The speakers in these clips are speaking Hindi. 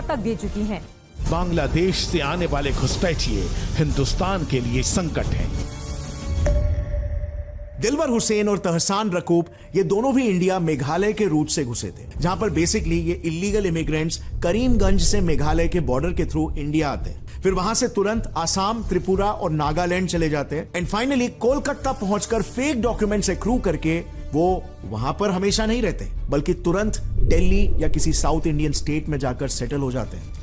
तक दे चुकी हैं। बांग्लादेश से आने वाले घुसपैठिए हिंदुस्तान के लिए संकट हैं। दिलवर हुसैन और तहसान रकूब ये दोनों भी इंडिया मेघालय के रूट से घुसे थे, जहां पर बेसिकली ये इलीगल इमिग्रेंट्स करीमगंज से मेघालय के बॉर्डर के थ्रू इंडिया आते हैं, फिर वहां से तुरंत आसाम, त्रिपुरा और नागालैंड चले जाते हैं एंड फाइनली कोलकाता पहुंचकर फेक डॉक्यूमेंट्स एक्रू करके वो वहां पर हमेशा नहीं रहते, बल्कि तुरंत दिल्ली या किसी साउथ इंडियन स्टेट में जाकर सेटल हो जाते हैं।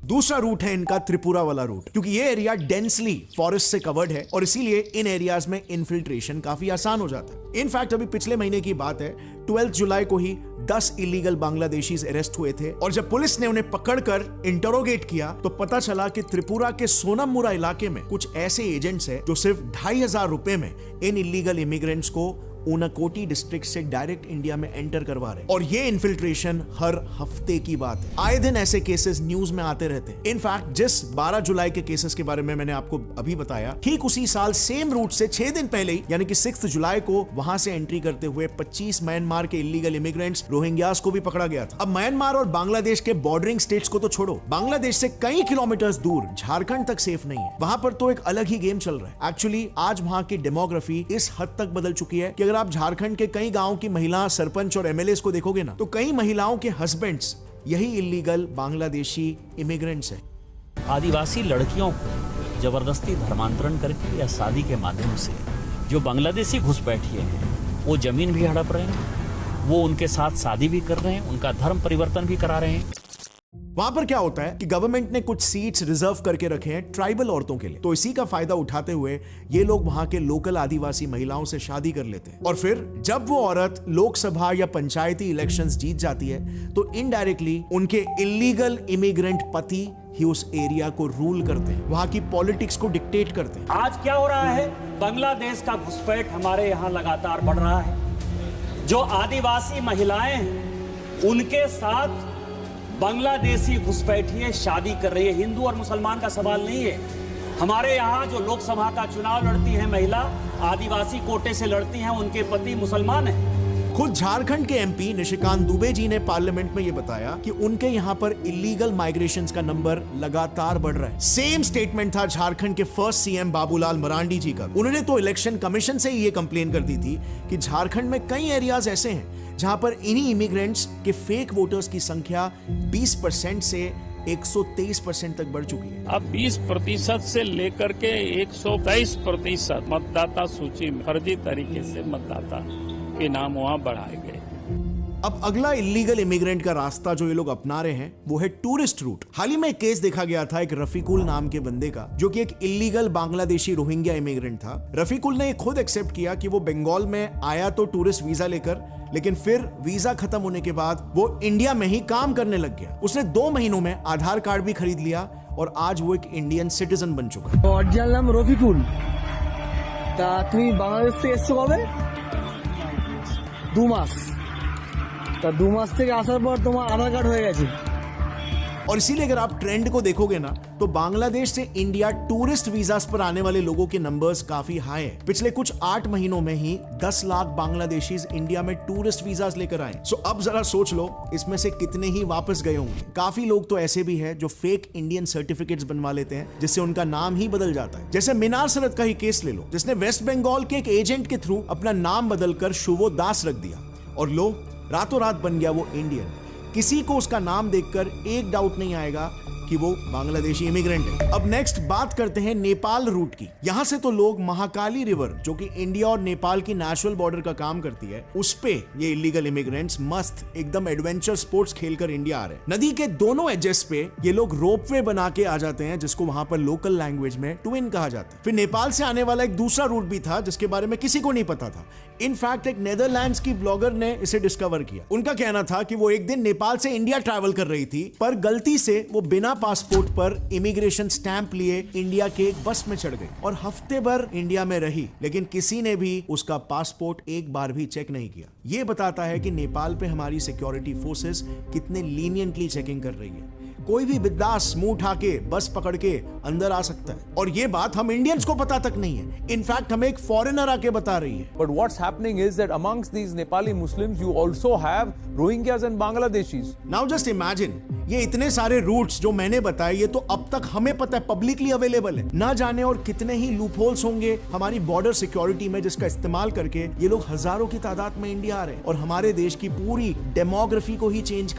दूसरा रूट है इनका त्रिपुरा वाला रूट, क्योंकि ये एरिया डेंसली फॉरेस्ट से कवर्ड है और इसीलिए इन एरियाज में इन्फिल्ट्रेशन काफी आसान हो जाता है। इनफैक्ट अभी पिछले महीने की बात है, 12 जुलाई को ही 10 इलीगल बांग्लादेशीज अरेस्ट हुए थे और जब पुलिस ने उन्हें पकड़कर इंटरोगेट किया तो पता चला कि त्रिपुरा के सोनममुरा इलाके में कुछ ऐसे एजेंट्स हैं जो सिर्फ 2500 रुपए में इन इलीगल इमिग्रेंट्स को ऊनाकोटी डिस्ट्रिक्ट से डायरेक्ट इंडिया में एंटर करवा रहे। और ये इन्फिल्ट्रेशन हर हफ्ते की बात है, आए दिन ऐसे केसेस न्यूज में आते रहते हैं। इनफैक्ट जिस 12 जुलाई के केसेस के बारे में मैंने आपको अभी बताया, ठीक उसी साल सेम रूट से 6 दिन पहले ही यानी कि 6 जुलाई को वहां से एंट्री करते हुए 25 म्यांमार के इलीगल इमिग्रेंट्स रोहिंग्यास को भी पकड़ा गया था। अब म्यांमार और बांग्लादेश के बॉर्डरिंग स्टेट्स को तो छोड़ो, बांग्लादेश से कई किलोमीटर दूर झारखंड तक सेफ नहीं है। वहां पर तो एक अलग ही गेम चल रहा है। एक्चुअली आज वहां की डेमोग्राफी इस हद तक बदल चुकी है कि अगर आप झारखंड के कई गांवों की महिला सरपंच और एमएलए को देखोगे ना, तो कई महिलाओं के हस्बैंड्स यही इलीगल बांग्लादेशी इमिग्रेंट्स हैं। आदिवासी लड़कियों को जबरदस्ती धर्मांतरण करके या शादी के माध्यम से जो बांग्लादेशी घुसपैठिए हैं वो जमीन भी हड़प रहे हैं, वो उनके साथ शादी भी कर रहे हैं, उनका धर्म परिवर्तन भी करा रहे हैं। वहां पर क्या होता है कि गवर्नमेंट ने कुछ सीट्स रिजर्व करके रखे हैं ट्राइबल औरतों के लिए, तो इसी का फायदा उठाते हुए ये लोग वहां के लोकल आदिवासी महिलाओं से शादी कर लेते हैं और फिर जब वो औरत लोकसभा या पंचायती इलेक्शंस जीत जाती है तो इनडायरेक्टली उनके इलीगल इमिग्रेंट पति ही उस एरिया को रूल करते हैं, वहां की पॉलिटिक्स को डिक्टेट करते हैं। आज क्या हो रहा है, बांग्लादेश का घुसपैठ हमारे यहाँ लगातार बढ़ रहा है। जो आदिवासी महिलाएं हैं उनके साथ बांग्लादेशी घुसपैठिए शादी कर रही है। हिंदू और मुसलमान का सवाल नहीं है। हमारे यहाँ जो लोकसभा का चुनाव लड़ती है महिला, आदिवासी कोटे से लड़ती हैं, उनके पति मुसलमान हैं। खुद झारखंड के एमपी निशिकांत दुबे जी ने पार्लियामेंट में ये बताया कि उनके यहाँ पर इलीगल माइग्रेशंस का नंबर लगातार बढ़ रहा है। सेम स्टेटमेंट था झारखंड के फर्स्ट सीएम बाबूलाल मरांडी जी का। उन्होंने तो इलेक्शन कमीशन से ही ये कंप्लेन कर दी थी कि झारखंड में कई एरियाज ऐसे हैं जहां पर इन्हीं इमिग्रेंट्स के फेक वोटर्स की संख्या 20% से 123% तक बढ़ चुकी है। अब 20% से लेकर के 123% मतदाता सूची में फर्जी तरीके से मतदाता के नाम वहां बढ़ाए गए। अब अगला इलीगल इमिग्रेंट का रास्ता जो ये लोग अपना रहे हैं वो है टूरिस्ट रूट। हाल ही में एक केस देखा गया था एक रफीकुल नाम के बंदे का, जो कि एक इलीगल बांग्लादेशी रोहिंग्या इमिग्रेंट था। रफीकुल ने खुद एक्सेप्ट किया कि वो बंगाल में आया तो टूरिस्ट वीजा लेकर, लेकिन फिर वीजा खत्म होने के बाद वो इंडिया में ही काम करने लग गया। उसने 2 महीनों में आधार कार्ड भी खरीद लिया और आज वो एक इंडियन सिटीजन बन चुका है। অরিজিনাল নাম রফিকুল। তা তুমি বাংলাদেশ থেকে এসছো কবে? 2 মাস। তা 2 মাস থেকে আসার পর তোমার আধার কার্ড হয়ে গেছে। और इसीलिए अगर आप ट्रेंड को देखोगे ना तो बांग्लादेश से इंडिया टूरिस्ट वीजास पर आने वाले लोगों के नंबर्स काफी हाई है। पिछले कुछ 8 महीनों में ही 10 लाख बांग्लादेशीज इंडिया में टूरिस्ट वीजास लेकर आए। सो अब जरा सोच लो इसमें से कितने ही वापस गए होंगे। काफी लोग तो ऐसे भी हैं जो फेक इंडियन सर्टिफिकेट्स बनवा लेते हैं जिससे उनका नाम ही बदल जाता है। जैसे मीनार सरत का ही केस ले लो, जिसने वेस्ट बंगाल के एक एजेंट के थ्रू अपना नाम बदलकर शुभो दास रख दिया और लो रातों रात बन गया वो इंडियन। किसी को उसका नाम देखकर एक डाउट नहीं आएगा कि वो बांग्लादेशी इमिग्रेंट है। अब नेक्स्ट बात करते हैं नेपाल रूट की। यहां से तो लोग महाकाली रिवर, जो कि इंडिया और नेपाल की नेशनल बॉर्डर का काम करती है, उस पे ये इलीगल इमिग्रेंट्स मस्त एकदम एडवेंचर स्पोर्ट्स खेलकर इंडिया आ रहे हैं। नदी के दोनों एजेस पे ये लोग रोपवे बना के आ जाते हैं, जिसको वहां पर लोकल लैंग्वेज में ट्विन कहा जाता है। फिर नेपाल से आने वाला एक दूसरा रूट भी था जिसके बारे में किसी को नहीं पता था। इनफैक्ट एक नेदरलैंड्स की ब्लॉगर ने इसे डिस्कवर किया। उनका कहना था कि वो एक दिन नेपाल से इंडिया ट्रैवल कर रही थी, पर गलती से वो बिना पासपोर्ट पर इमिग्रेशन स्टैंप लिए इंडिया के एक बस में चढ़ गई और हफ्ते भर इंडिया में रही, लेकिन किसी ने भी उसका पासपोर्ट एक बार भी चेक नहीं किया। ये बताता है कि नेपाल पे हमारी सिक्योरिटी फोर्सेस कितने लीनियंटली चेकिंग कर रही है। कोई भी बिंदास मुंह उठा के बस पकड़ के अंदर आ सकता है, और ये बात हम इंडियंस को पता तक नहीं है। इनफैक्ट हमें एक फॉरेनर आके बता रही है। But what's happening is that amongst these Nepali Muslims, you also have Rohingyas and Bangladeshis. Now just imagine, ये इतने सारे रूट्स जो मैंने बताए ये तो अब तक हमें पता है, पब्लिकली अवेलेबल है। ना जाने और कितने ही लूपहोल्स होंगे हमारी बॉर्डर सिक्योरिटी में जिसका इस्तेमाल करके ये लोग हजारों की तादाद में इंडिया आ रहे हैं और हमारे देश की पूरी डेमोग्राफी को ही चेंज